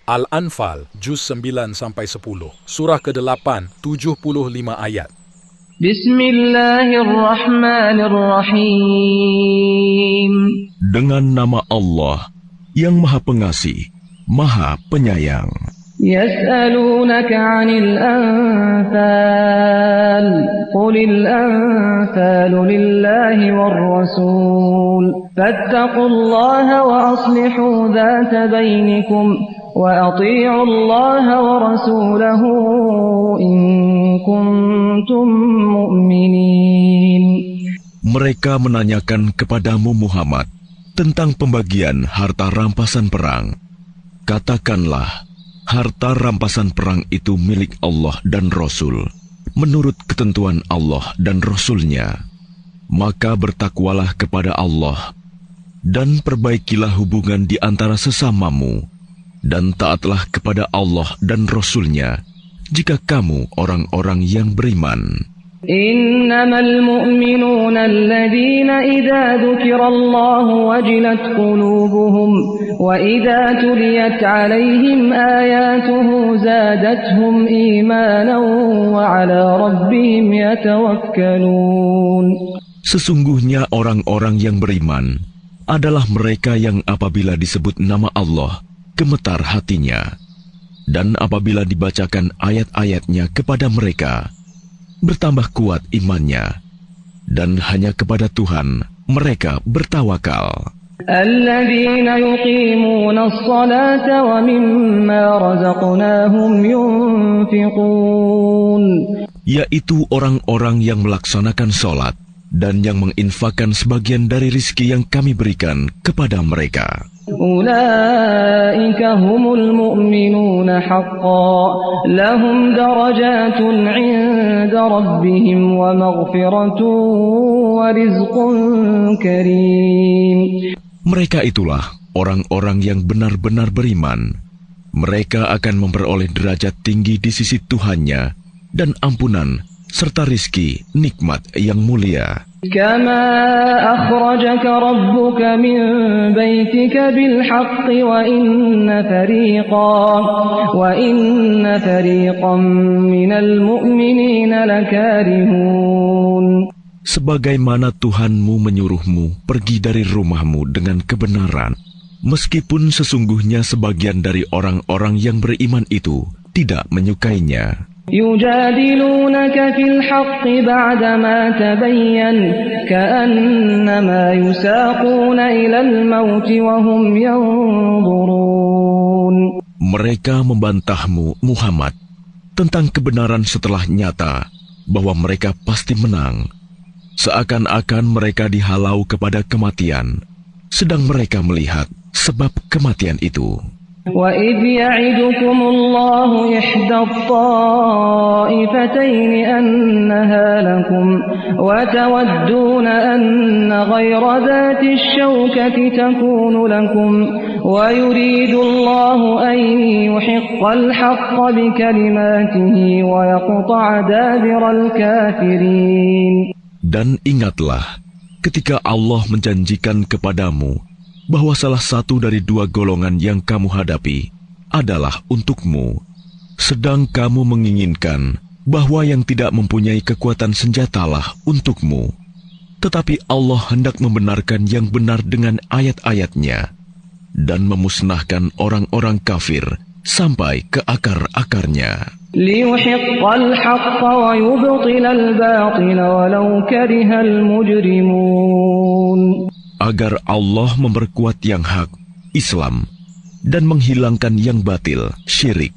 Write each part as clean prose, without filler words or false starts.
Al-Anfal, Juz 9-10, Surah ke-8, 75 ayat. Bismillahirrahmanirrahim. Dengan nama Allah yang Maha Pengasih, Maha Penyayang. Yas'alunaka 'anil anfal. Qulil anfalu lillahi war rasul. Fattaqullaha wa aslihu dhata bainikum wa ati'u Allaha wa rasulahu in kuntum mu'minin. Mereka menanyakan kepadamu Muhammad tentang pembagian harta rampasan perang. Katakanlah, harta rampasan perang itu milik Allah dan Rasul, menurut ketentuan Allah dan Rasul-Nya. Maka bertakwalah kepada Allah, dan perbaikilah hubungan di antara sesamamu, dan taatlah kepada Allah dan Rasul-Nya, jika kamu orang-orang yang beriman. Innamal mu'minuna alladhina idza dzukirallahu wajilat qulubuhum wa idza tuliyat 'alaihim ayatuhu zadatuhum imanan wa 'ala rabbihim yatawakkalun. Sesungguhnya orang-orang yang beriman adalah mereka yang apabila disebut nama Allah, gemetar hatinya, dan apabila dibacakan ayat-ayatnya kepada mereka, bertambah kuat imannya, dan hanya kepada Tuhan mereka bertawakal. Alladzina yuqimuna as-salata wa mimma razaqnahum yunfiqun. Yaitu orang-orang yang melaksanakan sholat dan yang menginfakkan sebagian dari rizki yang kami berikan kepada mereka. Ulaika humul mu'minuna haqqan lahum darajatun 'inda rabbihim wa maghfiratun wa rizqun karim. Mereka itulah orang-orang yang benar-benar beriman. Mereka akan memperoleh derajat tinggi di sisi Tuhannya dan ampunan serta rizki nikmat yang mulia. Kama akhrajaka rabbuka min baitika bil haqqi wa inna fariqan minal mu'minina lakarihun. Sebagaimana Tuhanmu menyuruhmu pergi dari rumahmu dengan kebenaran, meskipun sesungguhnya sebagian dari orang-orang yang beriman itu tidak menyukainya. Yujadilunaka fil haqqi ba'dama tabayyan ka'annama yusaquna ilal mauti wa hum yanzurun. Mereka membantahmu Muhammad tentang kebenaran setelah nyata bahwa mereka pasti menang, seakan-akan mereka dihalau kepada kematian, sedang mereka melihat sebab kematian itu. وَإِذْ يَعِدُكُمُ اللَّهُ إِحْدَى الطَّائِفَتَيْنِ أَنَّهَا لَكُمْ وَتَوَدُّونَ أَنَّ غَيْرَ ذَاتِ الشَّوْكَةِ تَكُونُ لَكُمْ وَيُرِيدُ اللَّهُ أَن يُحِقَّ الْحَقَّ بِكَلِمَاتِهِ وَيَقْطَعَ دَابِرَ الْكَافِرِينَ. Dan ingatlah ketika Allah menjanjikan kepadamu bahwa salah satu dari dua golongan yang kamu hadapi adalah untukmu, sedang kamu menginginkan bahwa yang tidak mempunyai kekuatan senjatalah untukmu. Tetapi Allah hendak membenarkan yang benar dengan ayat-ayatnya dan memusnahkan orang-orang kafir sampai ke akar-akarnya. Liyuhiqqal haqqa wa yubtilal batila walau karihal mujrimun. Agar Allah memperkuat yang hak, Islam, dan menghilangkan yang batil, syirik.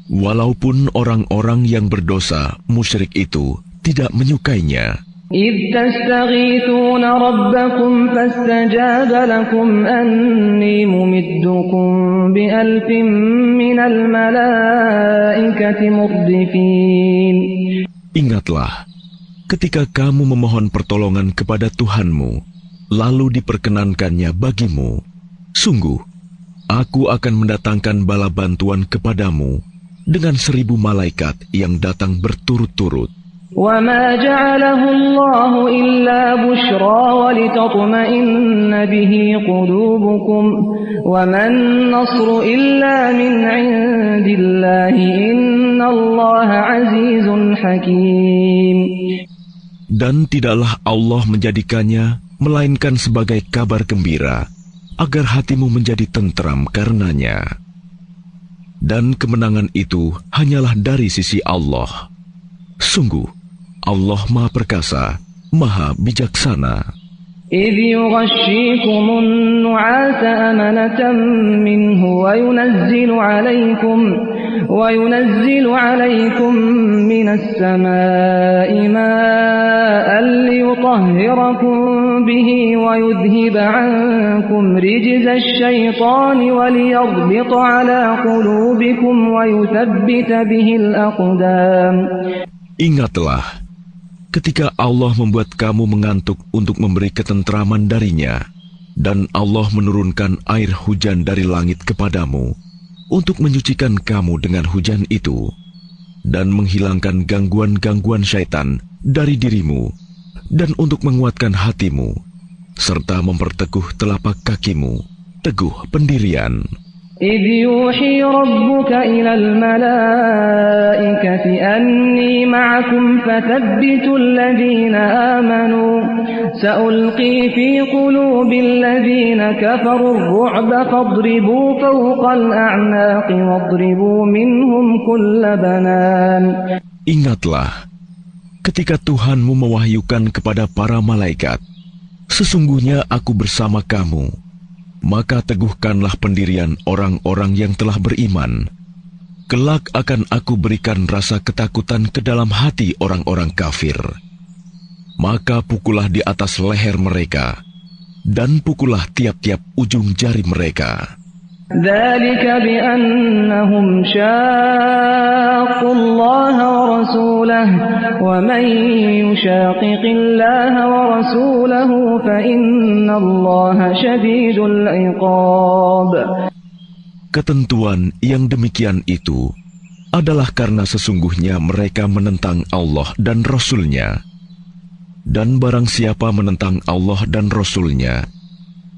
Walaupun orang-orang yang berdosa, musyrik itu, tidak menyukainya. إِذْ تَسْتَغِيثُونَ رَبَّكُمْ فَاسْتَجَابَ لَكُمْ أَنِّي مُمِدُّكُمْ بِأَلْفٍ مِّنَ الْمَلَائِكَةِ مُرْدِفِينَ. Ingatlah, ketika kamu memohon pertolongan kepada Tuhanmu, lalu diperkenankannya bagimu, sungguh, aku akan mendatangkan bala bantuan kepadamu dengan 1000 malaikat yang datang berturut-turut. وما جعله الله إلا بشرى ولتطمئن به قلوبكم وما النصر إلا من عند الله إن الله عزيز حكيم. Dan tidaklah Allah menjadikannya melainkan sebagai kabar gembira agar hatimu menjadi tentram karenanya. Dan kemenangan itu hanyalah dari sisi Allah. Sungguh Allah Maha Perkasa, Maha Bijaksana. إذ يغشيكم النعاس أمنة منه وينزل عليكم من السماء ماء ليطهركم به ويذهب عنكم رجز الشيطان وليربط على قلوبكم ويثبت به الأقدام. Ingatlah ketika Allah membuat kamu mengantuk untuk memberi ketentraman darinya, dan Allah menurunkan air hujan dari langit kepadamu untuk menyucikan kamu dengan hujan itu, dan menghilangkan gangguan-gangguan syaitan dari dirimu, dan untuk menguatkan hatimu, serta memperteguh telapak kakimu, teguh pendirian. إذ يوحي ربك إلى الملائكة أني معكم فثبتوا الذين آمنوا سألقي في قلوب الذين كفروا الرعب فاضربوا فوق الأعناق واضربوا منهم كل بنان. Ingatlah ketika Tuhanmu mewahyukan kepada para malaikat, sesungguhnya aku bersama kamu. Maka teguhkanlah pendirian orang-orang yang telah beriman. Kelak akan aku berikan rasa ketakutan ke dalam hati orang-orang kafir. Maka pukullah di atas leher mereka, dan pukullah tiap-tiap ujung jari mereka. ذلك بأنهم شاقوا الله ورسوله ومن يشاقق الله ورسوله فإن الله شديد العقاب. Ketentuan yang demikian itu adalah karena sesungguhnya mereka menentang Allah dan Rasul-Nya. Dan barang siapa menentang Allah dan Rasul-Nya,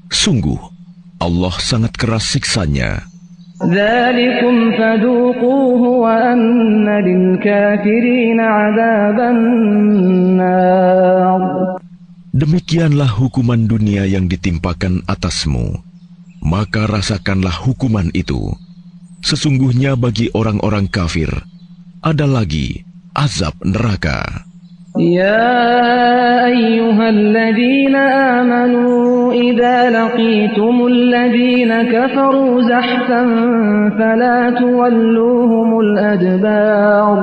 sungguh Allah sangat keras siksanya. ذلكم فذوقوه وأن للكافرين عذاب النار. Demikianlah hukuman dunia yang ditimpakan atasmu, maka rasakanlah hukuman itu. Sesungguhnya bagi orang-orang kafir ada lagi azab neraka. يا أيها الذين آمنوا إذا لقيتم الذين كفروا زحفا فلا تولوهم الأدبار.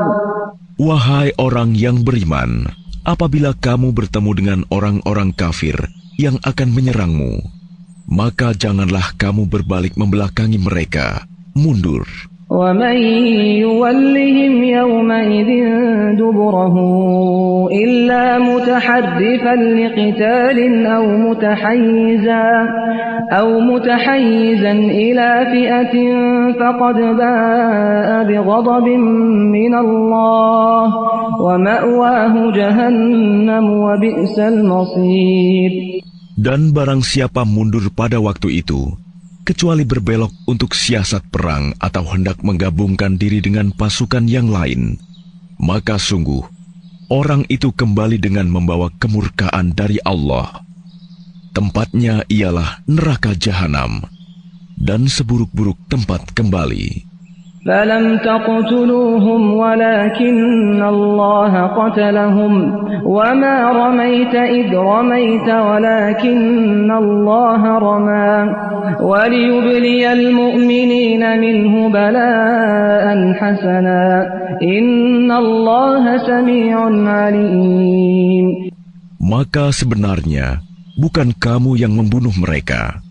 Wahai orang yang beriman, apabila kamu bertemu dengan orang-orang kafir yang akan menyerangmu, maka janganlah kamu berbalik membelakangi mereka, mundur. ومن يولهم يومئذ دبره إلا متحرفا لقتال أو متحيزا إلى فئة فقد باء بغضب من الله ومأواه جهنم وبئس المصير. Dan barang siapa mundur pada waktu itu, kecuali berbelok untuk siasat perang atau hendak menggabungkan diri dengan pasukan yang lain, maka sungguh orang itu kembali dengan membawa kemurkaan dari Allah. Tempatnya ialah neraka jahanam, dan seburuk-buruk tempat kembali. فلم تقتلوهم ولكن الله قتلهم وما رميت إذ رميت ولكن الله رمى وليبلي المؤمنين منه بلاء حسنا إن الله سميع عليم. Maka sebenarnya bukan kamu yang membunuh mereka,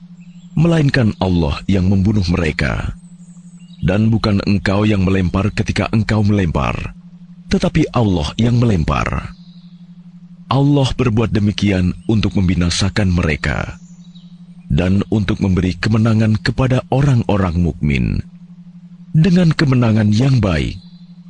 melainkan Allah yang membunuh mereka. Dan bukan engkau yang melempar ketika engkau melempar, tetapi Allah yang melempar. Allah berbuat demikian untuk membinasakan mereka dan untuk memberi kemenangan kepada orang-orang mukmin dengan kemenangan yang baik.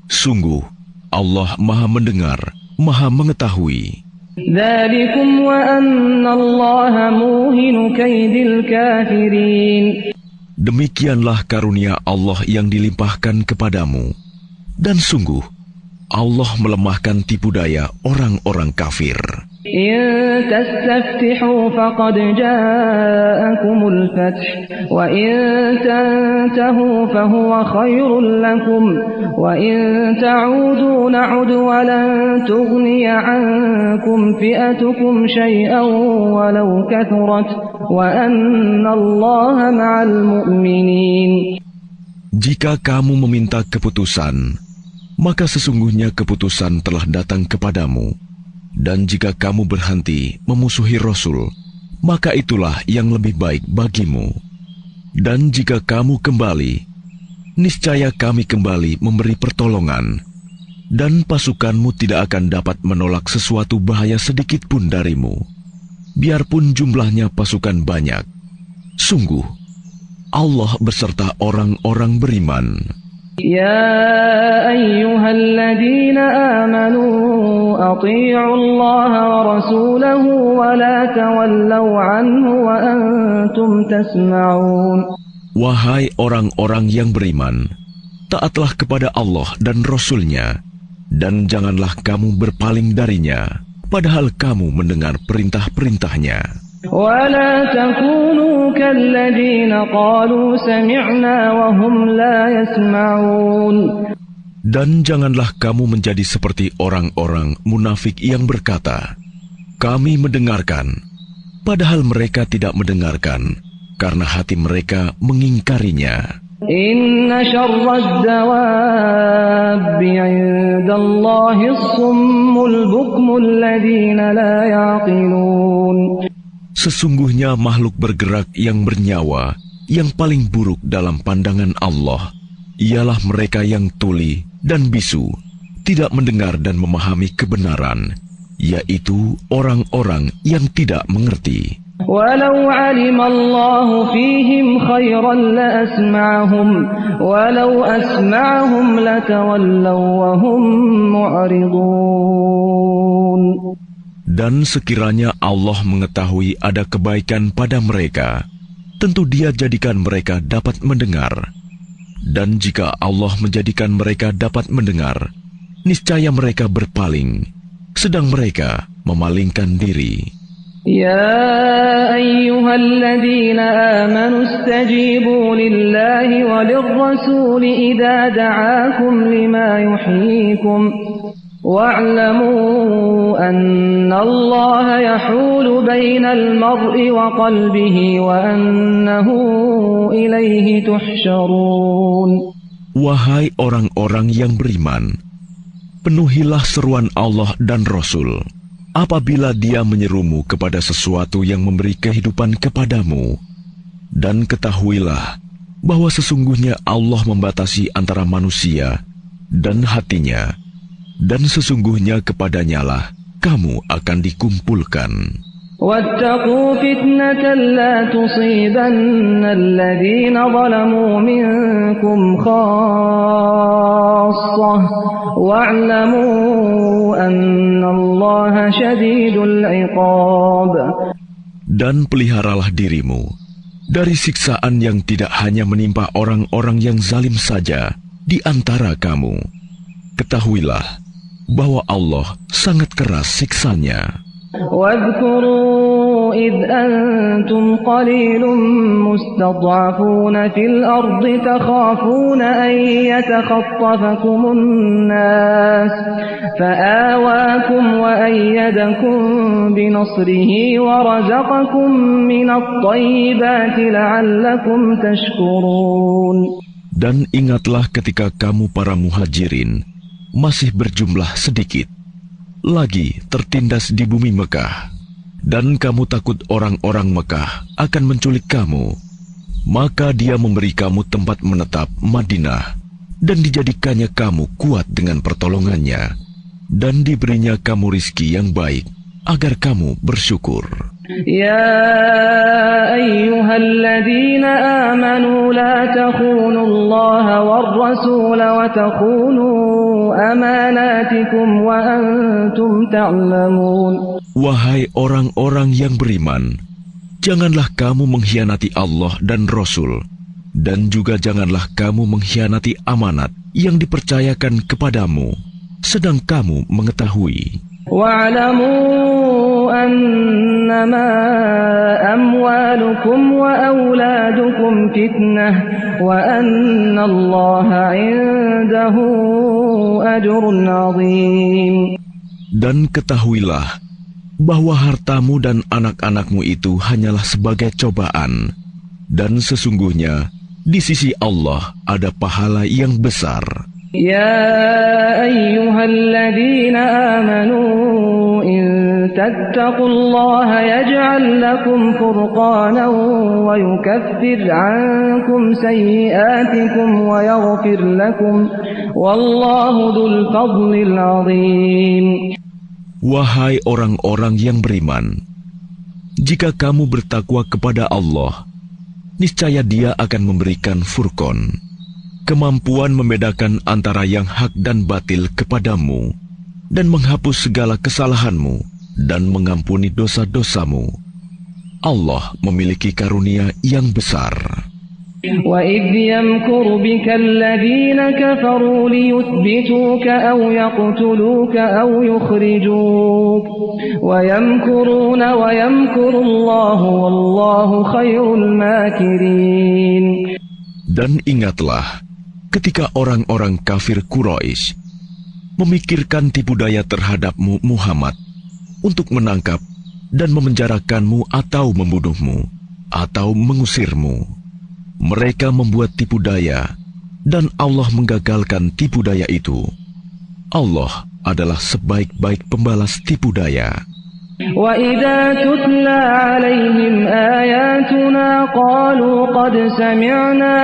Sungguh Allah Maha mendengar, Maha Mengetahui. ذلكم وأن الله موهن كيد الكافرين. Demikianlah karunia Allah yang dilimpahkan kepadamu. Dan sungguh, Allah melemahkan tipu daya orang-orang kafir. إن تستفتحوا فقد جاءكم الفتح وإن تنتهوا فهو خير لكم وإن تعودوا نعد ولن تغني عنكم فئتكم شيئا ولو كثرت وأن الله مع المؤمنين. Jika kamu meminta keputusan, maka sesungguhnya keputusan telah datang kepadamu. Dan jika kamu berhenti memusuhi Rasul, maka itulah yang lebih baik bagimu. Dan jika kamu kembali, niscaya kami kembali memberi pertolongan, dan pasukanmu tidak akan dapat menolak sesuatu bahaya sedikit pun darimu, biarpun jumlahnya pasukan banyak. Sungguh, Allah beserta orang-orang beriman. يا أيها الذين آمنوا أطيعوا الله ورسوله ولا تولوا عنه وأنتم تسمعون. Wahai orang-orang yang beriman, taatlah kepada Allah dan Rasul-Nya, dan janganlah kamu berpaling darinya, padahal kamu mendengar perintah-perintahnya. ولا تكونوا كالذين قالوا سمعنا وهم لا يسمعون. Dan janganlah kamu menjadi seperti orang-orang munafik yang berkata, kami mendengarkan, padahal mereka tidak mendengarkan, karena hati mereka mengingkarinya. Inna syarrad dawabi 'inda Allahi as-summul bukmul ladzina la ya'qilun. Sesungguhnya makhluk bergerak yang bernyawa yang paling buruk dalam pandangan Allah ialah mereka yang tuli dan bisu, tidak mendengar dan memahami kebenaran, yaitu orang-orang yang tidak mengerti. Walau 'alima Allahu fihim khairan la asma'ahum walau asma'ahum latawallaw wa hum mu'ridun. Dan sekiranya Allah mengetahui ada kebaikan pada mereka, tentu Dia jadikan mereka dapat mendengar. Dan jika Allah menjadikan mereka dapat mendengar, niscaya mereka berpaling, sedang mereka memalingkan diri. Ya ayyuhalladzina amanu istajibu lillahi walirrasuli idza da'akum lima yuhyikum wa'lamu anna Allah yahulu bainal mar'i wa qalbihi wa annahu ilaihi tuhsyarun. Wahai orang-orang yang beriman, penuhilah seruan Allah dan Rasul apabila Dia menyerumu kepada sesuatu yang memberi kehidupan kepadamu. Dan ketahuilah bahwa sesungguhnya Allah membatasi antara manusia dan hatinya, dan sesungguhnya kepadanyalah kamu akan dikumpulkan. واتقوا فتنة لا تصيبن الذين ظلموا منكم خاصة واعلموا أن الله شديد العقاب. Dan peliharalah dirimu dari siksaan yang tidak hanya menimpa orang-orang yang zalim saja di antara kamu. Ketahuilah bahwa Allah sangat keras siksanya. واذكروا إذ أنتم قليل مستضعفون في الأرض تخافون أن يتخطفكم الناس فآواكم وأيدكم بنصره ورزقكم من الطيبات لعلكم تشكرون. Dan ingatlah ketika kamu para muhajirin masih berjumlah sedikit, lagi tertindas di bumi Mekah, dan kamu takut orang-orang Mekah akan menculik kamu, maka Dia memberi kamu tempat menetap Madinah, dan dijadikannya kamu kuat dengan pertolongannya, dan diberinya kamu rizki yang baik, agar kamu bersyukur. يا أيها الذين آمنوا لا تخونوا الله والرسول وتخونوا أماناتكم وأنتم تعلمون. Wahai orang-orang yang beriman, janganlah kamu mengkhianati Allah dan Rasul, dan juga janganlah kamu mengkhianati amanat yang dipercayakan kepadamu, sedang kamu mengetahui. واعلموا أنما أموالكم وأولادكم فتنة وأن الله عنده أجر عظيم. Dan ketahuilah bahwa hartamu dan anak-anakmu itu hanyalah sebagai cobaan, dan sesungguhnya di sisi Allah ada pahala yang besar. يا أيها الذين آمنوا إن تتقوا الله يجعل لكم فرقانا ويكفر عنكم سيئاتكم ويغفر لكم والله ذو الفضل العظيم. Wahai orang-orang yang beriman, jika kamu bertakwa kepada Allah, niscaya Dia akan memberikan furqan, kemampuan membedakan antara yang hak dan batil kepadamu, dan menghapus segala kesalahanmu, dan mengampuni dosa-dosamu. Allah memiliki karunia yang besar. وَإِذْ يَمْكُرُ بِكَ الَّذِينَ كَفَرُوا لِيُثْبِتُوكَ أَوْ يَقْتُلُوكَ أَوْ يُخْرِجُوكَ وَيَمْكُرُونَ وَيَمْكُرُ اللَّهُ وَاللَّهُ خَيْرُ الْمَاكِرِينَ. Dan ingatlah ketika orang-orang kafir Quraisy memikirkan tipu daya terhadapmu Muhammad untuk menangkap dan memenjarakanmu atau membunuhmu atau mengusirmu. Mereka membuat tipu daya dan Allah menggagalkan tipu daya itu. Allah adalah sebaik-baik pembalas tipu daya. وَإِذَا تُتْلَى عَلَيْهِمْ آيَاتُنَا قَالُوا قَدْ سَمِعْنَا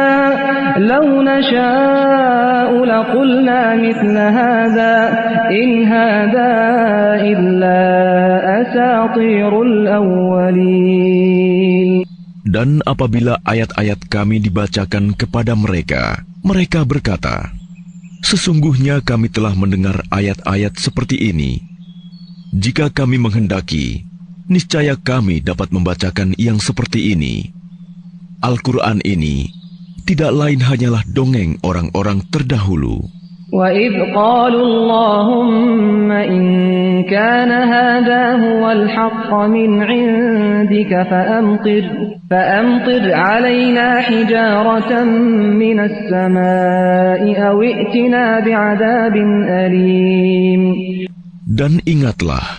لَوْ نَشَاءُ لَقُلْنَا مِثْلَ هَذَا إِنْ هَذَا إِلَّا أَسَاطِيرُ الْأَوَّلِينَ. Dan apabila ayat-ayat kami dibacakan kepada mereka, mereka berkata, sesungguhnya kami telah mendengar ayat-ayat seperti ini. Jika kami menghendaki, niscaya kami dapat membacakan yang seperti ini. Al-Quran ini tidak lain hanyalah dongeng orang-orang terdahulu. وَإِذْ قَالُوا اللَّهُمَّ إِنْ كَانَ هَذَا هُوَ الْحَقَّ مِنْ عِنْدِكَ فَأَمْطِرْ عَلَيْنَا حِجَارَةً مِنَ السَّمَاءِ أَوْ ائْتِنَا بِعَذَابٍ أَلِيمٍ. Dan ingatlah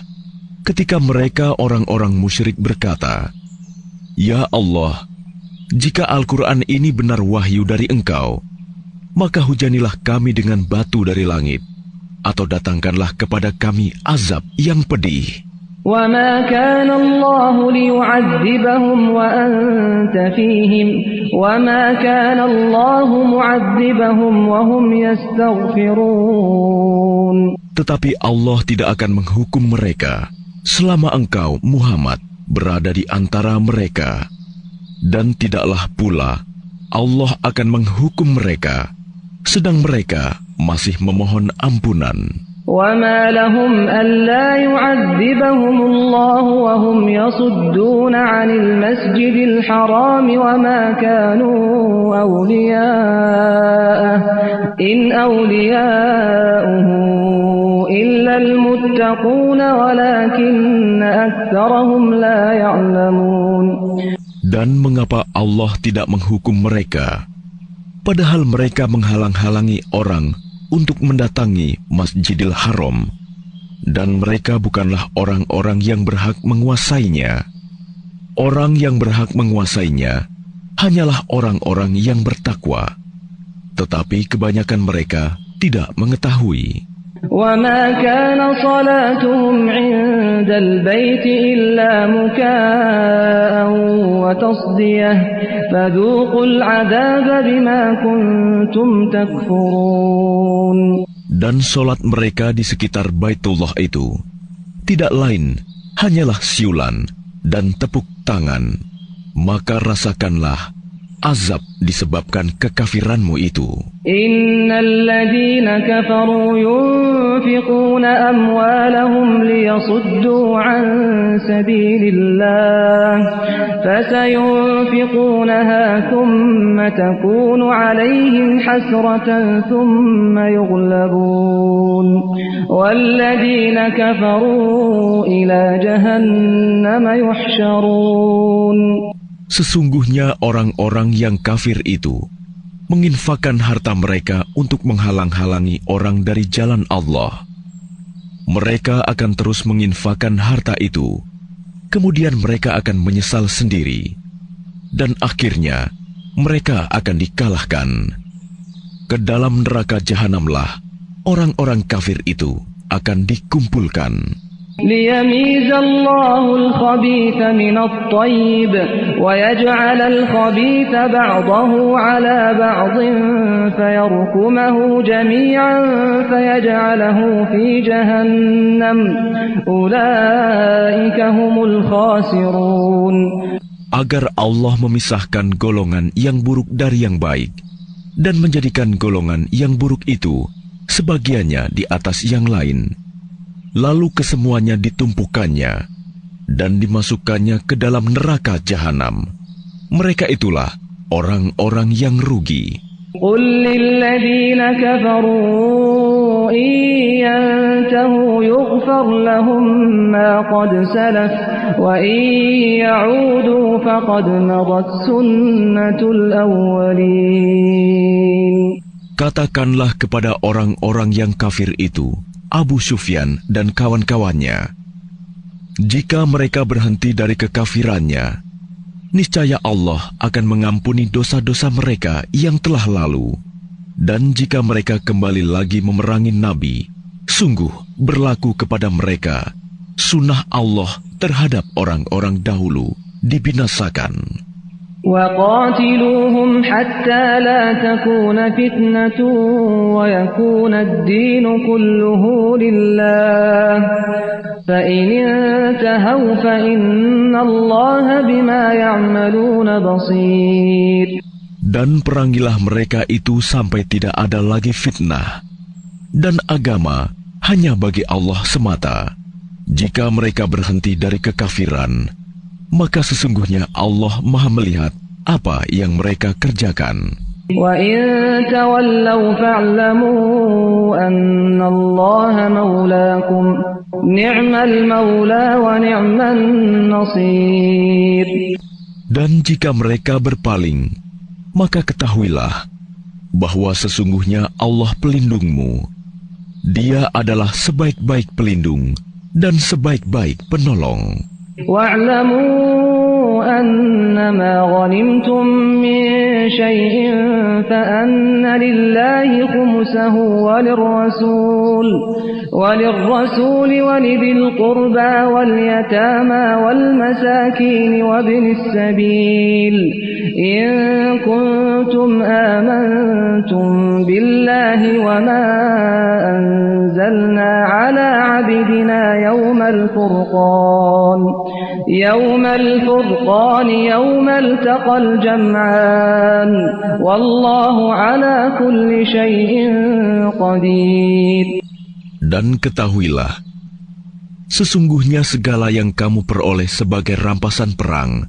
ketika mereka orang-orang musyrik berkata, Ya Allah, jika Al-Quran ini benar wahyu dari Engkau, maka hujanilah kami dengan batu dari langit, atau datangkanlah kepada kami azab yang pedih. وَمَا كَانَ اللَّهُ لِيُعَذِّبَهُمْ وَأَنْتَ فِيهِمْ وَمَا كَانَ اللَّهُ مُعَذِّبَهُمْ وَهُمْ يَسْتَغْفِرُونَ. Tetapi Allah tidak akan menghukum mereka selama engkau, Muhammad, berada di antara mereka. Dan tidaklah pula Allah akan menghukum mereka sedang mereka masih memohon ampunan. وَمَا لَهُمْ أَلَّا يُعَذِّبَهُمُ اللَّهُ وَهُمْ يَصُدُّونَ عَنِ الْمَسْجِدِ الْحَرَامِ وَمَا كَانُوا أَوْلِيَاءَهُ إِنْ أَوْلِيَاؤُهُ إِلَّا الْمُتَّقُونَ وَلَكِنَّ أَكْثَرَهُمْ لَا يَعْلَمُونَ. Dan mengapa Allah tidak menghukum mereka, padahal mereka menghalang-halangi orang untuk mendatangi Masjidil Haram, dan mereka bukanlah orang-orang yang berhak menguasainya. Orang yang berhak menguasainya hanyalah orang-orang yang bertakwa, tetapi kebanyakan mereka tidak mengetahui. وَمَا كَانَ صَلَاتُهُمْ عِندَ الْبَيْتِ إِلَّا مُكَاءً وَتَصْدِيَةً فَذُوقُوا الْعَذَابَ بِمَا كُنْتُمْ تَكْفُرُونَ. Dan solat mereka di sekitar Baitullah itu tidak lain hanyalah siulan dan tepuk tangan. Maka rasakanlah azab disebabkan kekafiranmu itu. Innalladzina kafaru yunfiquna amwalahum liyasuddu an sabilillah fasayunfiqunaha thumma takunu alaihim hasratan thumma yughlabun walladzina kafaru ila jahannama yuhsyarun. Sesungguhnya orang-orang yang kafir itu menginfakkan harta mereka untuk menghalang-halangi orang dari jalan Allah. Mereka akan terus menginfakkan harta itu, kemudian mereka akan menyesal sendiri, dan akhirnya mereka akan dikalahkan. Ke dalam neraka jahanamlah orang-orang kafir itu akan dikumpulkan. ليميز الله الخبيث من الطيب ويجعل الخبيث بعضه على بعض فيركمه جميعا فيجعله في جهنم أولئك هم الخاسرون. Agar Allah memisahkan golongan yang buruk dari yang baik dan menjadikan golongan yang buruk itu sebagiannya di atas yang lain. Lalu kesemuanya ditumpukannya dan dimasukkannya ke dalam neraka jahanam. Mereka itulah orang-orang yang rugi. قل للذين كفروا إن ينتهوا يغفر لهم ما قد سلف وإن يعودوا فقد مضت سنة الأولين. Katakanlah kepada orang-orang yang kafir itu, Abu Sufyan dan kawan-kawannya, jika mereka berhenti dari kekafirannya, niscaya Allah akan mengampuni dosa-dosa mereka yang telah lalu. Dan jika mereka kembali lagi memerangi Nabi, sungguh berlaku kepada mereka sunnah Allah terhadap orang-orang dahulu dibinasakan. وَقَاتِلُوهُمْ حَتَّى لَا تَكُونَ فِتْنَةٌ وَيَكُونَ الدِّينُ كُلُّهُ لِلَّهِ فَإِنِ انتَهَوْا فَإِنَّ اللَّهَ بِمَا يَعْمَلُونَ بَصِيرٌ. Dan perangilah mereka itu sampai tidak ada lagi fitnah, dan agama hanya bagi Allah semata. Jika mereka berhenti dari kekafiran, maka sesungguhnya Allah Maha melihat apa yang mereka kerjakan. وَإِن تَوَلَّوْا فَاعْلَمُوا أَنَّ اللَّهَ مَوْلَاكُمْ نِعْمَ الْمَوْلَى وَنِعْمَ النَّصِيرُ. Dan jika mereka berpaling, maka ketahuilah bahwa sesungguhnya Allah pelindungmu. Dia adalah sebaik-baik pelindung dan sebaik-baik penolong. وَاعْلَمُوا أَنَّمَا غَنِمْتُم مِّن شَيْءٍ فَأَنَّ لِلَّهِ خُمُسَهُ وَلِلرَّسُولِ وَلِذِي الْقُرْبَى وَالْيَتَامَى وَالْمَسَاكِينِ وَابْنِ السَّبِيلِ إِن كُنتُمْ آمَنتُم بِاللَّهِ وَمَا أَنزَلْنَا عَلَى عَبْدِنَا يَوْمَ الْفُرْقَانِ يَوْمَ الْتَقَى الْجَمْعَانِ وَاللَّهُ عَلَى كُلِّ شَيْءٍ قَدِيرٌ. Dan ketahuilah, sesungguhnya segala yang kamu peroleh sebagai rampasan perang,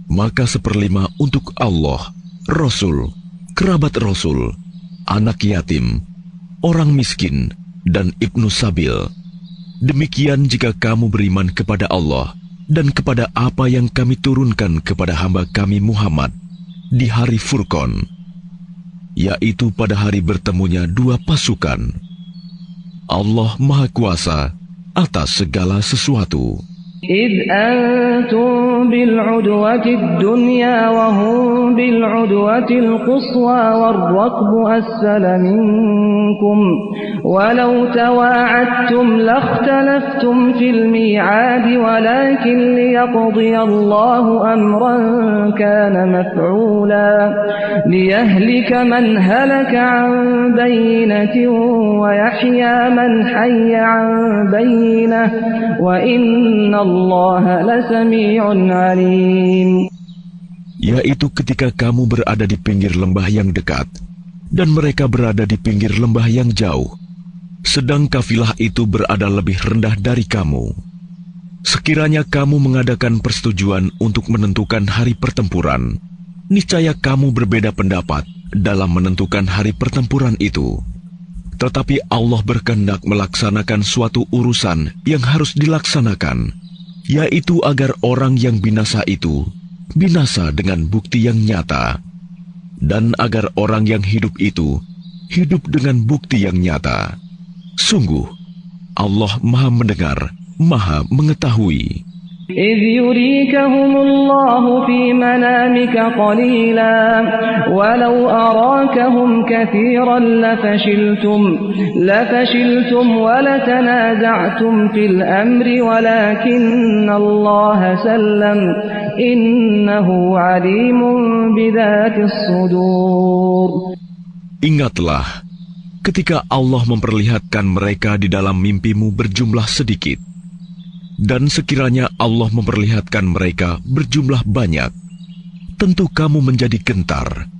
maka 1/5 untuk Allah, Rasul, kerabat Rasul, anak yatim, orang miskin, dan ibnu sabil. Demikian jika kamu beriman kepada Allah dan kepada apa yang kami turunkan kepada hamba kami Muhammad di hari Furqan, yaitu pada hari bertemunya dua pasukan. Allah Maha Kuasa atas segala sesuatu. إِذْ أَنْتُمْ بِالْعُدْوَةِ الدُّنْيَا وَهُمْ بِالْعُدْوَةِ الْقُصْوَى وَالرَّكْبُ أَسْفَلَ مِنْكُمْ وَلَوْ تَوَاعَدتُّمْ لَاخْتَلَفْتُمْ فِي الْمِيعَادِ وَلَكِنْ لِيَقْضِيَ اللَّهُ أَمْرًا كَانَ مَفْعُولًا لِيَهْلِكَ مَنْ هَلَكَ عَنْ بَيِّنَةٍ وَيَحْيَى مَنْ حَيَّ عَنْ بَيِّنَةٍ وَإِنَّ اللَّهَ لَسَمِيعٌ عَلِيمٌ. yaitu ketika kamu berada di pinggir lembah yang dekat, dan mereka berada di pinggir lembah yang jauh, sedang kafilah itu berada lebih rendah dari kamu. Sekiranya kamu mengadakan persetujuan untuk menentukan hari pertempuran, niscaya kamu berbeda pendapat dalam menentukan hari pertempuran itu. Tetapi Allah berkehendak melaksanakan suatu urusan yang harus dilaksanakan, yaitu agar orang yang binasa itu binasa dengan bukti yang nyata, dan agar orang yang hidup itu hidup dengan bukti yang nyata. Sungguh, Allah Maha Mendengar, Maha Mengetahui. إذ يريكهم الله في منامك قليلا ولو أراكهم كثيرا لفشلتم ولتنازعتم في الأمر ولكن الله سلم إنه عليم بذات الصدور. Ingatlah ketika Allah memperlihatkan mereka di dalam mimpimu berjumlah sedikit, dan sekiranya Allah memperlihatkan mereka berjumlah banyak, tentu kamu menjadi gentar,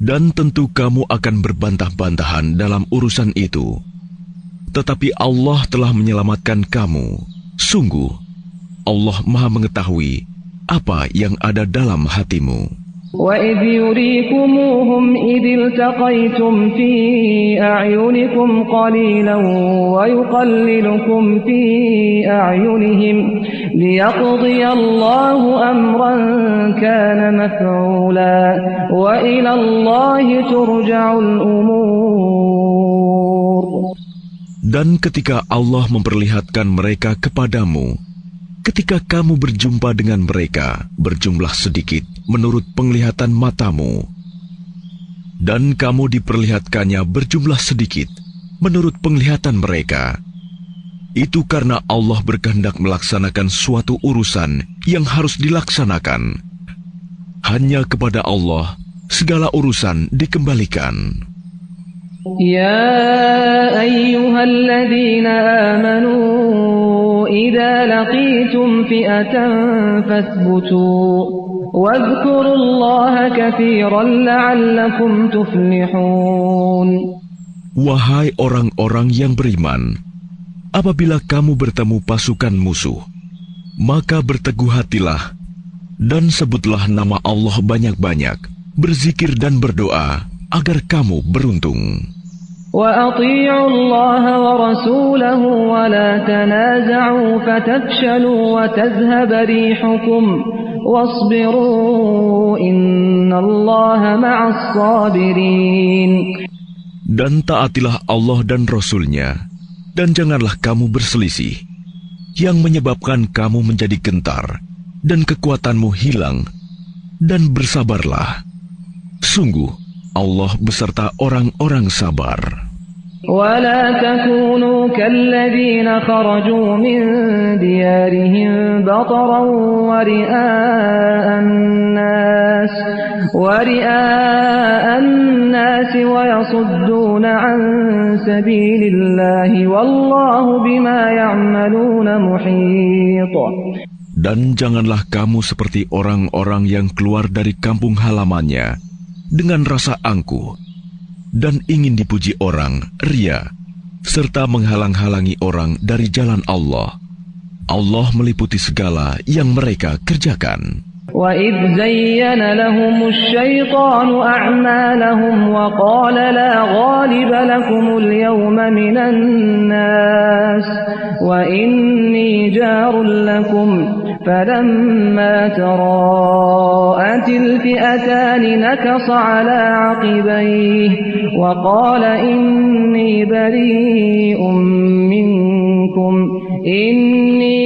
dan tentu kamu akan berbantah-bantahan dalam urusan itu. Tetapi Allah telah menyelamatkan kamu. Sungguh, Allah Maha Mengetahui apa yang ada dalam hatimu. وَإِذْ يُرِيكُمُوهُمْ إِذِ الْتَقَيْتُمْ فِي أَعْيُنِكُمْ قَلِيلًا وَيُقَلِّلُكُمْ فِي أَعْيُنِهِمْ لِيَقْضِيَ اللَّهُ أَمْرًا كَانَ مَفْعُولًا وَإِلَى اللَّهِ تُرْجَعُ الْأُمُورُ. Dan ketika Allah memperlihatkan mereka kepadamu, ketika kamu berjumpa dengan mereka berjumlah sedikit menurut penglihatan matamu, dan kamu diperlihatkannya berjumlah sedikit menurut penglihatan mereka, itu karena Allah berkehendak melaksanakan suatu urusan yang harus dilaksanakan. Hanya kepada Allah segala urusan dikembalikan. يا أيها الذين آمنوا إذا لقيتم فئة فاثبتوا واذكروا الله كثيرا لعلكم تفلحون. Wahai orang-orang yang beriman, apabila kamu bertemu pasukan musuh, maka berteguh hatilah dan sebutlah nama Allah banyak-banyak, berzikir dan berdoa agar kamu beruntung. وَأَطِيعُوا اللَّهَ وَرَسُولَهُ وَلَا تَنَازَعُوا فَتَفْشَلُوا وَتَذْهَبَ رِيحُكُمْ وَاصْبِرُوا إِنَّ اللَّهَ مَعَ الصَّابِرِينَ. Dan taatilah Allah dan Rasul-Nya, dan janganlah kamu berselisih, yang menyebabkan kamu menjadi gentar, dan kekuatanmu hilang, dan bersabarlah. Sungguh, Allah beserta orang-orang sabar. ولا تكونوا كالذين خرجوا من ديارهم بطرا ورئاء الناس ويصدون عن سبيل الله والله بما يعملون محيط. Dan janganlah kamu seperti orang-orang yang keluar dari kampung halamannya dengan rasa angkuh dan ingin dipuji orang, ria, serta menghalang-halangi orang dari jalan Allah. Allah meliputi segala yang mereka kerjakan. وَإِذْ زَيَّنَ لَهُمُ الشَّيْطَانُ أَعْمَالَهُمْ وَقَالَ لَا غَالِبَ لَكُمُ الْيَوْمَ مِنَ النَّاسِ وَإِنِّي جَارٌ لَكُمْ فَلَمَّا تَرَاءَتِ الْفِئَتَانِ نَكَصَ عَلَى عَقِبَيْهِ وَقَالَ إِنِّي بَرِيءٌ مِّنكُمْ إِنِّي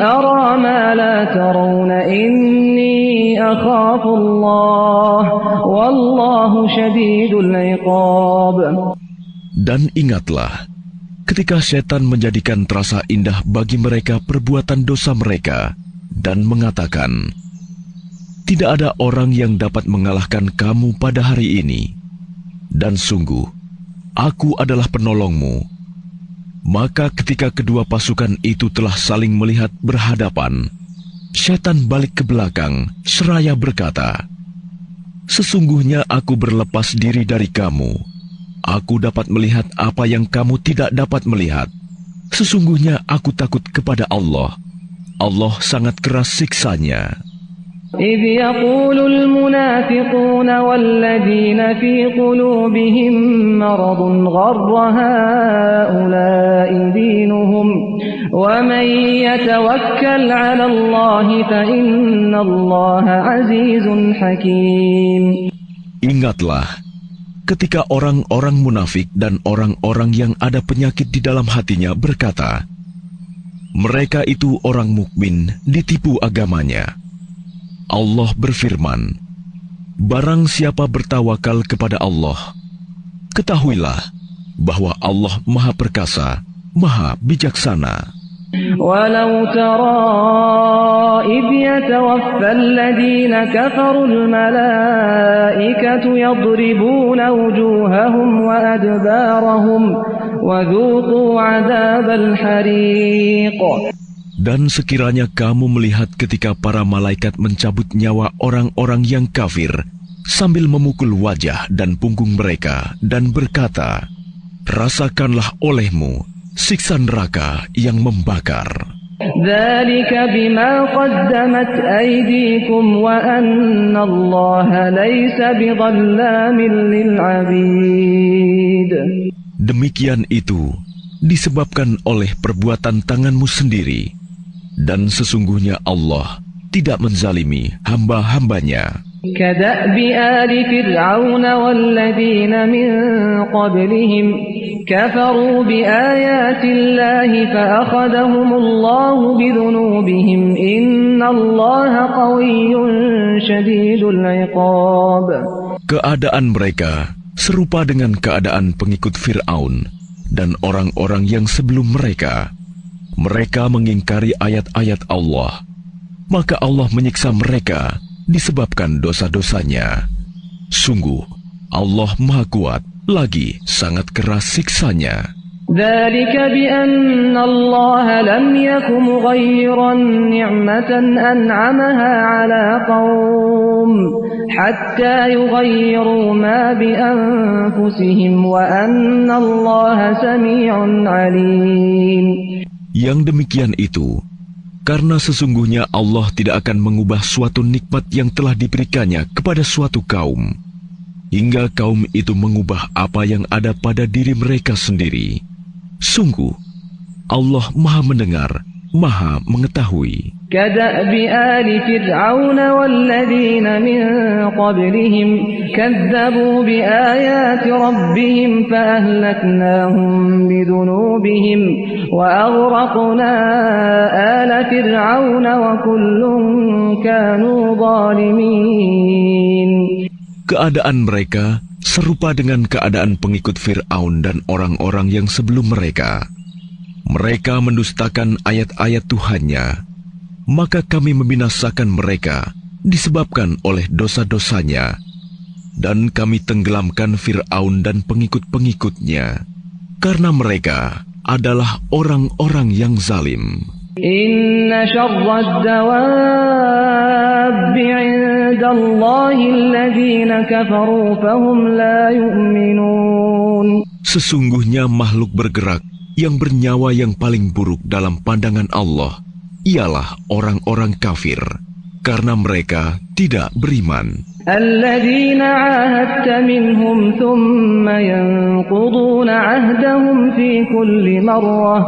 أَرَى مَا لَا تَرَوْنَ إِنِّي أَخَافُ اللَّهَ وَاللَّهُ شَدِيدُ الْعِقَابِ. Dan ingatlah, ketika setan menjadikan terasa indah bagi mereka perbuatan dosa mereka, dan mengatakan, tidak ada orang yang dapat mengalahkan kamu pada hari ini, dan sungguh, aku adalah penolongmu. Maka ketika kedua pasukan itu telah saling melihat berhadapan, Syaitan balik ke belakang seraya berkata, "Sesungguhnya aku berlepas diri dari kamu. Aku dapat melihat apa yang kamu tidak dapat melihat. Sesungguhnya aku takut kepada Allah. Allah sangat keras siksanya." إذ يقول المنافقون والذين في قلوبهم مرض غر هؤلاء دينهم ومن يتوكل على الله فإن الله عزيز حكيم. Ingatlah, ketika orang-orang munafik dan orang-orang yang ada penyakit di dalam hatinya berkata, mereka itu orang mukmin ditipu agamanya. Allah berfirman, barang siapa bertawakal kepada Allah, ketahuilah bahwa Allah Maha Perkasa, Maha Bijaksana. ولو ترى إذ يتوفى الذين كفروا الملائكة يضربون وجوههم وأدبارهم وذوقوا عذاب الحريق. Dan sekiranya kamu melihat ketika para malaikat mencabut nyawa orang-orang yang kafir sambil memukul wajah dan punggung mereka dan berkata, rasakanlah olehmu siksa neraka yang membakar. ذلك بما قدمت أيديكم وأن الله ليس بظلام للعبيد. Demikian itu disebabkan oleh perbuatan tanganmu sendiri, dan sesungguhnya Allah tidak menzalimi hamba-hambanya. كدأب آل فرعون والذين من قبلهم كفروا بآيات الله فأخذهم الله بذنوبهم إن الله قوي شديد العقاب. Keadaan mereka serupa dengan keadaan pengikut Fir'aun dan orang-orang yang sebelum mereka. Mereka mengingkari ayat-ayat Allah, maka Allah menyiksa mereka disebabkan dosa-dosanya. Sungguh, Allah Maha Kuat, lagi sangat keras siksanya. ذلك بأن الله لم يك مغيرا نعمة أنعمها على قوم حتى يغيروا ما بأنفسهم وأن الله سميع عليم. Yang demikian itu karena sesungguhnya Allah tidak akan mengubah suatu nikmat yang telah diberikannya kepada suatu kaum hingga kaum itu mengubah apa yang ada pada diri mereka sendiri. Sungguh, Allah Maha Mendengar, Maha Mengetahui. كدأب آل فرعون والذين من قبلهم كذبوا بآيات ربهم فأهلكناهم بذنوبهم وأغرقنا آل فرعون وكل كانوا ظالمين. Keadaan mereka serupa dengan keadaan pengikut Fir'aun dan orang-orang yang sebelum mereka. Mereka mendustakan ayat-ayat Tuhannya, maka kami membinasakan mereka disebabkan oleh dosa-dosanya, dan kami tenggelamkan Fir'aun dan pengikut-pengikutnya, karena mereka adalah orang-orang yang zalim. Inna syarrad dawab 'inda Allahi alladhina kafaru fahum la yu'minun. Sesungguhnya makhluk bergerak yang bernyawa yang paling buruk dalam pandangan Allah ialah orang-orang kafir, karena mereka tidak beriman. Alladzina 'ahadta minhum thumma yanquduna 'ahdahum fi kulli marrah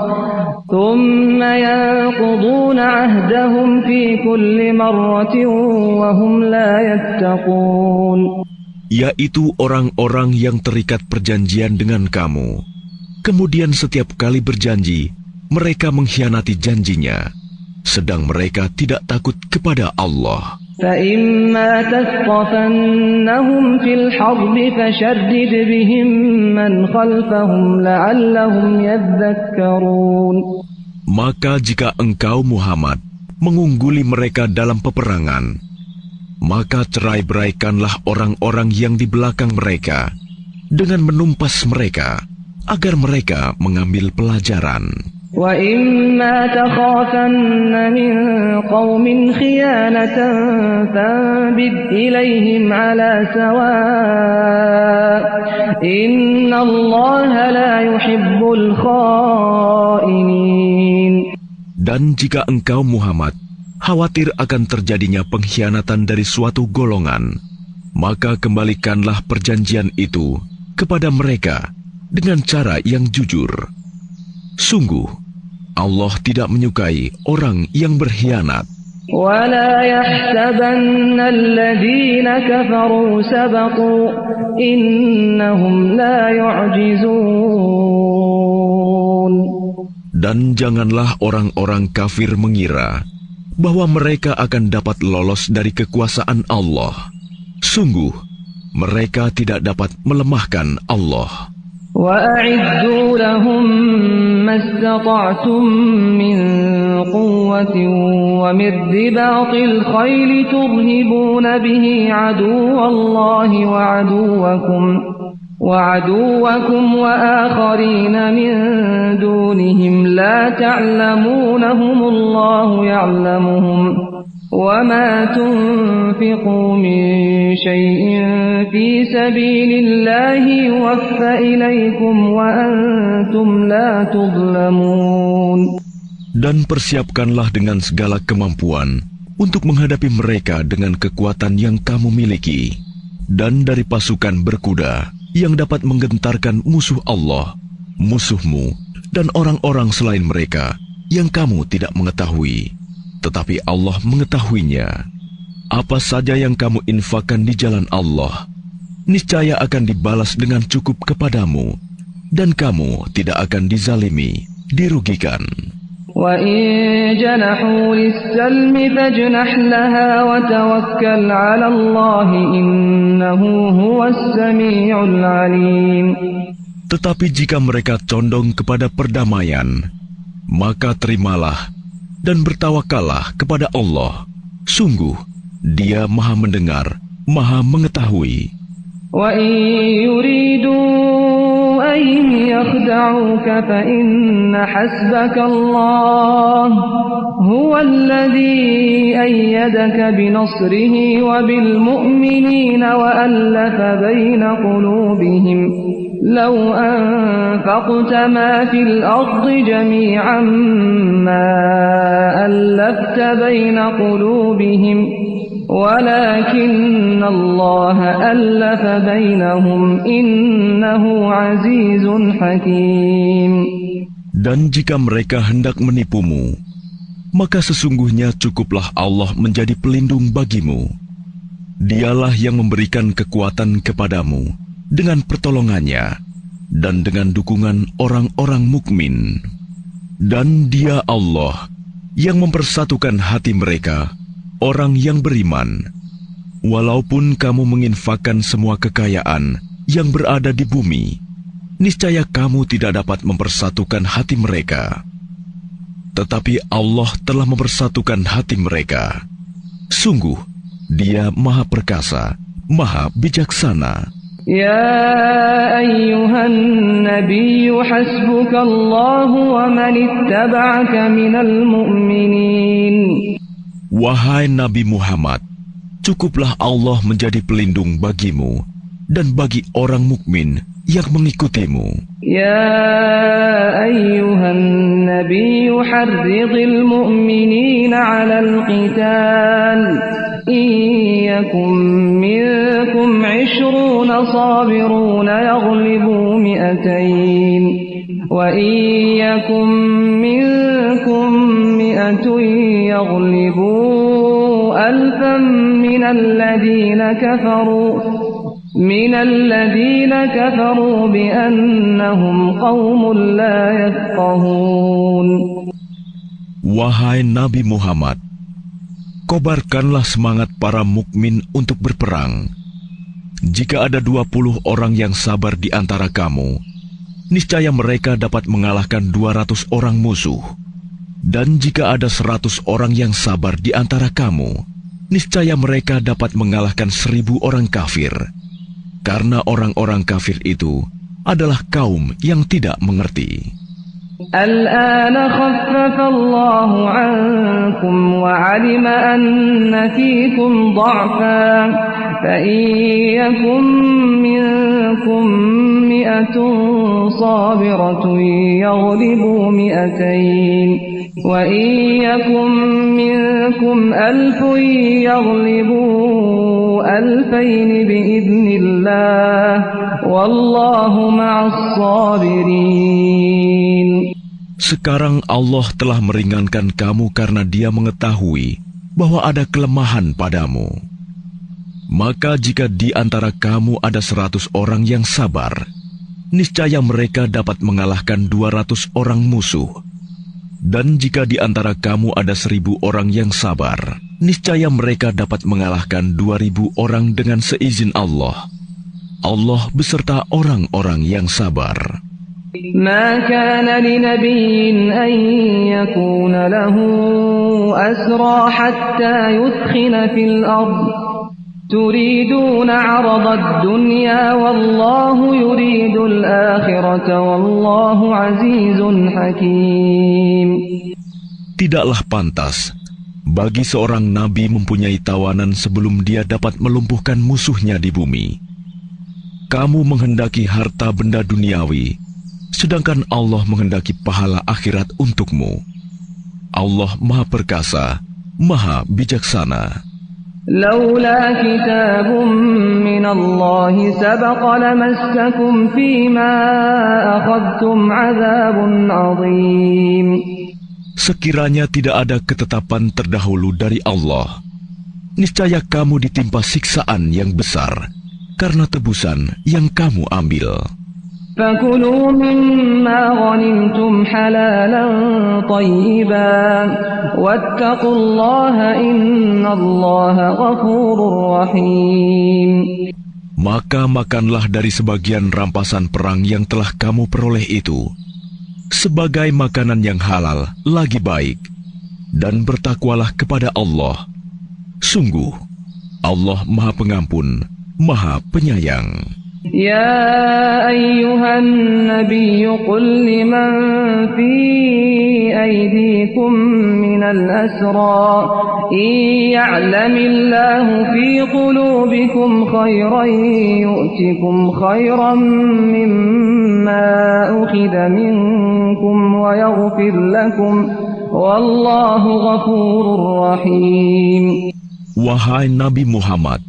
wa hum la yattaqun. Yaitu orang-orang yang terikat perjanjian dengan kamu. Kemudian setiap kali berjanji, mereka mengkhianati janjinya, sedang mereka tidak takut kepada Allah. فَإِمَّا تَثْقَفَنَّهُمْ فِي الْحَرْبِ فَشَرِّدْ بِهِمْ مَنْ خَلْفَهُمْ لَعَلَّهُمْ يَذَّكَّرُونَ. Maka jika engkau Muhammad mengungguli mereka dalam peperangan, maka cerai-beraikanlah orang-orang yang di belakang mereka dengan menumpas mereka, agar mereka mengambil pelajaran. وَإِمَّا تَخَافَنَّ مِنْ قَوْمٍ خِيَانَةً فَانبِذْ إِلَيْهِمْ عَلَى سَوَاءٍ إِنَّ اللَّهَ لَا يُحِبُّ الْخَائِنِينَ. Dan jika engkau Muhammad khawatir akan terjadinya pengkhianatan dari suatu golongan, maka kembalikanlah perjanjian itu kepada mereka dengan cara yang jujur. Sungguh, Allah tidak menyukai orang yang berkhianat. وَلَا يَحْسَبَنَّ الَّذِينَ كَفَرُوا سَبَقُوا إِنَّهُمْ لَا يُعْجِزُونَ. Dan janganlah orang-orang kafir mengira bahwa mereka akan dapat lolos dari kekuasaan Allah. Sungguh, mereka tidak dapat melemahkan Allah. وَأَعِدُّوا لَهُم مَّا اسْتَطَعْتُم مِّن قُوَّةٍ وَمِن رِّبَاطِ الْخَيْلِ تُرْهِبُونَ بِهِ عَدُوَّ اللَّهِ وَعَدُوَّكُمْ وَآخَرِينَ مِن دُونِهِمْ لَا تَعْلَمُونَهُمُ اللَّهُ يَعْلَمُهُمْ وَمَا تُنفِقُوا مِن شَيْءٍ فِي سَبِيلِ اللَّهِ يُوَفَّ إِلَيْكُمْ وَأَنْتُمْ لَا تُظْلَمُونَ. Dan persiapkanlah dengan segala kemampuan untuk menghadapi mereka dengan kekuatan yang kamu miliki, dan dari pasukan berkuda yang dapat menggentarkan musuh Allah, musuhmu, dan orang-orang selain mereka yang kamu tidak mengetahui. Tetapi Allah mengetahuinya. Apa saja yang kamu infakkan di jalan Allah, niscaya akan dibalas dengan cukup kepadamu, dan kamu tidak akan dizalimi, dirugikan. وَإِن جَنَحُوا لِلسَّلْمِ فَاجْنَحْ لَهَا وَتَوَكَّلْ عَلَى اللَّهِ إِنَّهُ هُوَ السَّمِيعُ الْعَلِيمُ. Tetapi jika mereka condong kepada perdamaian, maka terimalah dan bertawakallah kepada Allah. Sungguh, Dia Maha Mendengar, Maha Mengetahui. وَإِن يُرِيدُوا أَن يَخْدَعُوكَ فَإِنَّ حَسْبَكَ اللَّهُ هُوَ الَّذِي أَيَّدَكَ بِنَصْرِهِ وَبِالْمُؤْمِنِينَ وَأَلَّفَ بَيْنَ قُلُوبِهِمْ لَوْ أَنفَقْتَ مَا فِي الْأَرْضِ جَمِيعًا مَا أَلَّفْتَ بَيْنَ قُلُوبِهِمْ وَلَكِنَّ اللَّهَ أَلَّفَ بَيْنَهُمْ إِنَّهُ عَزِيزٌ حَكِيمٌ. Dan jika mereka hendak menipumu, maka sesungguhnya cukuplah Allah menjadi pelindung bagimu. Dialah yang memberikan kekuatan kepadamu dengan pertolongannya dan dengan dukungan orang-orang mukmin. Dan Dia Allah yang mempersatukan hati mereka, orang yang beriman. Walaupun kamu menginfakkan semua kekayaan yang berada di bumi, niscaya kamu tidak dapat mempersatukan hati mereka. Tetapi Allah telah mempersatukan hati mereka. Sungguh, Dia Maha Perkasa, Maha Bijaksana. يا أيها النبي حسبك الله ومن اتبعك من المؤمنين. Wahai Nabi Muhammad, cukuplah Allah menjadi pelindung bagimu dan bagi orang mukmin yang mengikutimu. يا أيها النبي حرض المؤمنين على القتال إن يكن منكم 20 صابرون يغلبوا 200 وإن يكن منكم 100 يغلبوا 1000 من الذين كفروا بأنهم قوم لا يفقهون. Wahai Nabi Muhammad, kobarkanlah semangat para mukmin untuk berperang. Jika ada 20 orang yang sabar di antara kamu, niscaya mereka dapat mengalahkan 200 orang musuh. Dan jika ada 100 orang yang sabar di antara kamu, niscaya mereka dapat mengalahkan 1000 orang kafir. Karena orang-orang kafir itu adalah kaum yang tidak mengerti. الآن خفف الله عنكم وعلم أن فيكم ضعفا فإن يكن منكم 100 صابرة يغلبوا 200 وإن يكن منكم 1000 يغلبوا 2000 بإذن الله والله مع الصابرين. Sekarang Allah telah meringankan kamu karena Dia mengetahui bahwa ada kelemahan padamu. Maka jika di antara kamu ada 100 orang yang sabar, niscaya mereka dapat mengalahkan 200 orang musuh. Dan jika di antara kamu ada 1000 orang yang sabar, niscaya mereka dapat mengalahkan 2000 orang dengan seizin Allah. Allah beserta orang-orang yang sabar. ما كان لنبي أن يكون له أسرى حتى يثخن في الأرض تريدون عرض الدنيا والله يريد الآخرة والله عزيز حكيم. Tidaklah pantas bagi seorang nabi mempunyai tawanan sebelum dia dapat melumpuhkan musuhnya di bumi. Kamu menghendaki harta benda duniawi, sedangkan Allah menghendaki pahala akhirat untukmu. Allah Maha Perkasa, Maha Bijaksana. لولا كتاب من الله سبق لمسكم فيما أخذتم عذاب عظيم. Sekiranya tidak ada ketetapan terdahulu dari Allah, niscaya kamu ditimpa siksaan yang besar karena tebusan yang kamu ambil. فكلوا مما غنمتم حلالا طيبا واتقوا الله إن الله غفور رحيم. Maka makanlah dari sebagian rampasan perang yang telah kamu peroleh itu, sebagai makanan yang halal lagi baik, dan bertakwalah kepada Allah. Sungguh, Allah Maha Pengampun, Maha Penyayang. يا أيها النبي قل لمن في أيديكم من الأسرى إن يعلم الله في قلوبكم خيرا يؤتكم خيرا مما أخذ منكم ويغفر لكم والله غفور رحيم. Wahai Nabi Muhammad,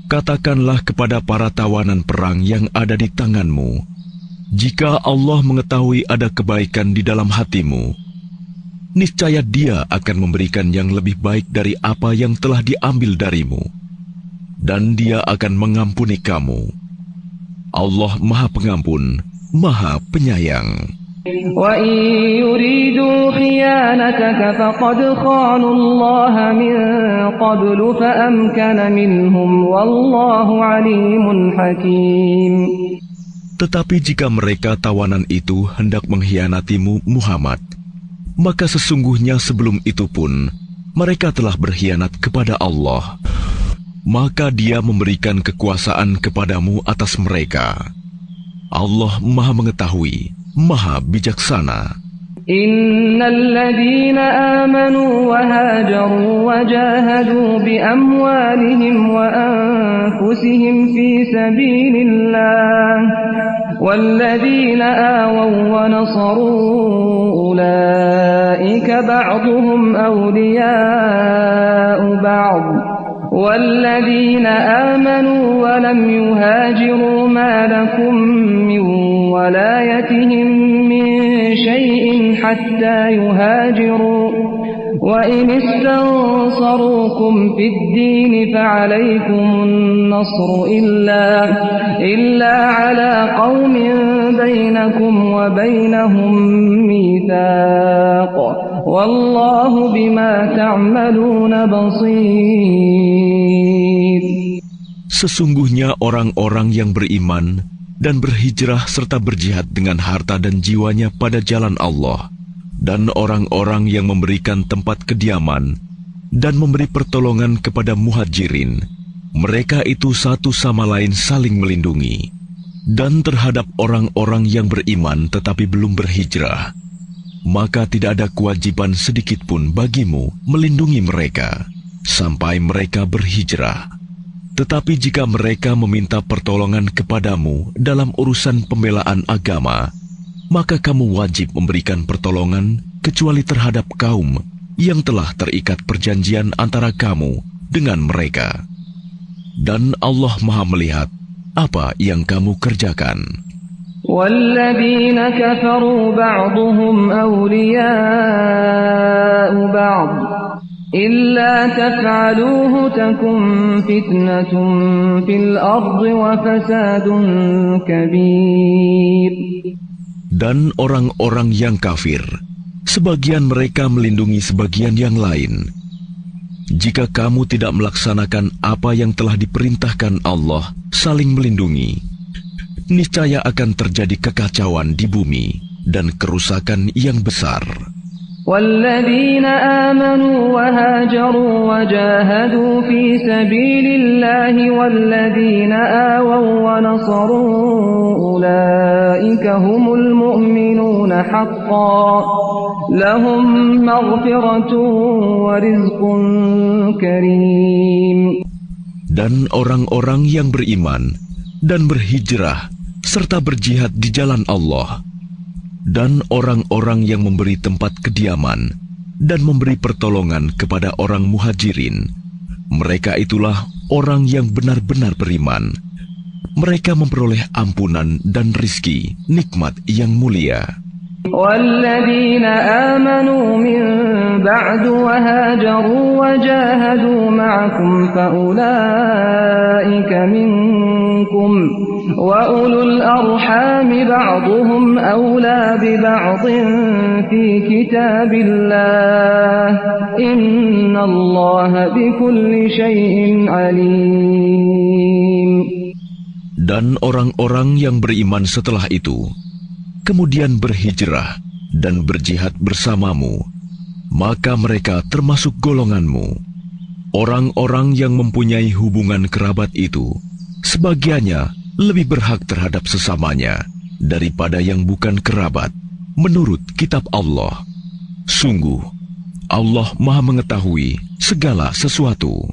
katakanlah kepada para tawanan perang yang ada di tanganmu, jika Allah mengetahui ada kebaikan di dalam hatimu, niscaya Dia akan memberikan yang lebih baik dari apa yang telah diambil darimu, dan Dia akan mengampuni kamu. Allah Maha Pengampun, Maha Penyayang. وَإِن يُرِيدُوا خِيَانَتَكَ فَقَدْ خَانُوا اللَّهَ مِن قَبْلُ فَأَمْكَنَ مِنْهُمْ وَاللَّهُ عَلِيمٌ حَكِيمٌ. Tetapi jika mereka tawanan itu hendak mengkhianatimu Muhammad, maka sesungguhnya sebelum itu pun mereka telah berkhianat kepada Allah. Maka Dia memberikan kekuasaan kepadamu atas mereka. Allah Maha Mengetahui, Maha Bijaksana. Innal ladzina amanu wa hajaru wa jahadu bi amwalihim wa anfusihim fi sabilillah wal ladzina awaw wa nasaru ulaika ba'dhum awliya'u ba'd والذين آمنوا ولم يهاجروا ما لكم من ولايتهم من شيء حتى يهاجروا وإن استنصروكم في الدين فعليكم النصر إلا على قوم بينكم وبينهم ميثاق والله بما تعملون بصير. Sesungguhnya orang-orang yang beriman dan berhijrah serta berjihad dengan harta dan jiwanya pada jalan Allah, dan orang-orang yang memberikan tempat kediaman dan memberi pertolongan kepada muhajirin, mereka itu satu sama lain saling melindungi. Dan terhadap orang-orang yang beriman tetapi belum berhijrah, maka tidak ada kewajiban sedikit pun bagimu melindungi mereka sampai mereka berhijrah. Tetapi jika mereka meminta pertolongan kepadamu dalam urusan pembelaan agama, maka kamu wajib memberikan pertolongan kecuali terhadap kaum yang telah terikat perjanjian antara kamu dengan mereka. Dan Allah Maha melihat apa yang kamu kerjakan. وَالَّذِينَ كَفَرُوا بَعْضُهُمْ أَوْلِيَاءُ بَعْضٍ إِلَّا تَفْعَلُوهُ تَكُنْ فِتْنَةٌ فِي الْأَرْضِ وَفَسَادٌ كَبِيرٌ. Dan orang-orang yang kafir, sebagian mereka melindungi sebagian yang lain. Jika kamu tidak melaksanakan apa yang telah diperintahkan Allah, saling melindungi, niscaya akan terjadi kekacauan di bumi dan kerusakan yang besar. وَالَّذِينَ آمَنُوا وَهَاجَرُوا وَجَاهَدُوا فِي سَبِيلِ اللَّهِ وَالَّذِينَ آوَوا وَّنَصَرُوا أُولَئِكَ هُمُ الْمُؤْمِنُونَ حَقًّا لَهُم مَّغْفِرَةٌ وَرِزْقٌ كَرِيمٌ. Dan orang-orang yang beriman dan berhijrah serta berjihad di jalan Allah, dan orang-orang yang memberi tempat kediaman dan memberi pertolongan kepada orang muhajirin, mereka itulah orang yang benar-benar beriman. Mereka memperoleh ampunan dan rizki, nikmat yang mulia. وَالَّذِينَ آمَنُوا مِن بَعْدُ وَهَاجَرُوا وَجَاهَدُوا مَعَكُمْ فَأُولَئِكَ مِنكُمْ وَأُولُو الْأَرْحَامِ بَعْضُهُمْ أَوْلَى بِبَعْضٍ فِي كِتَابِ اللَّهِ إِنَّ اللَّهَ بِكُلِّ شَيْءٍ عَلِيمٌ. Dan orang-orang yang beriman setelah itu kemudian berhijrah dan berjihad bersamamu, maka mereka termasuk golonganmu. Orang-orang yang mempunyai hubungan kerabat itu, sebagiannya lebih berhak terhadap sesamanya daripada yang bukan kerabat, menurut kitab Allah. Sungguh, Allah Maha mengetahui segala sesuatu.